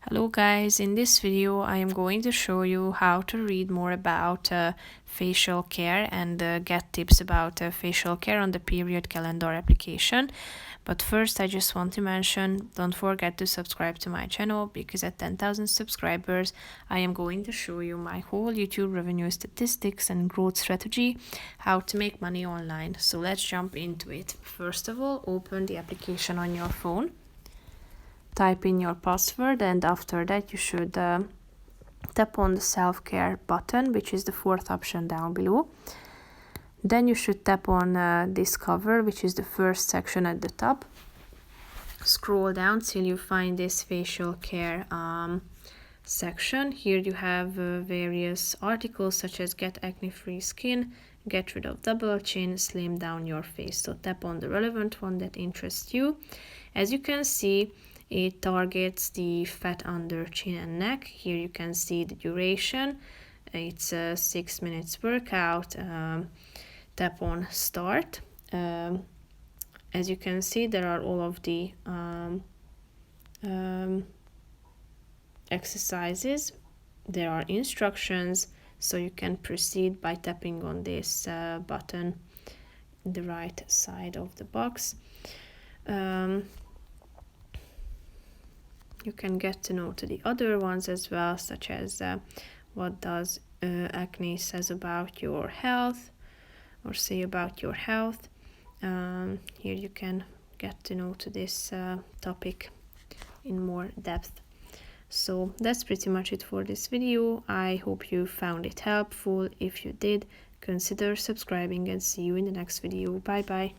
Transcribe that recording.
Hello guys, in this video I am going to show you how to read more about facial care and get tips about facial care on the period calendar application. But first I just want to mention, don't forget to subscribe to my channel, because at 10,000 subscribers I am going to show you my whole YouTube revenue statistics and growth strategy, how to make money online. So let's jump into it. First of all, open the application on your phone. Type in your password, and after that you should tap on the self-care button, which is the fourth option down below. Then you should tap on discover, which is the first section at the top. Scroll down till you find this facial care section. Here you have various articles such as get acne free skin, get rid of double chin, slim down your face. So tap on the relevant one that interests you. As you can see, it targets the fat under chin and neck. Here you can see the duration. It's a 6 minutes workout. Tap on start. As you can see, there are all of the exercises. There are instructions, so you can proceed by tapping on this button in the right side of the box. You can get to know to the other ones as well, such as what does acne says about your health, or say about your health. Here you can get to know to this topic in more depth. So that's pretty much it for this video. I hope you found it helpful. If you did, consider subscribing, and see you in the next video. Bye bye.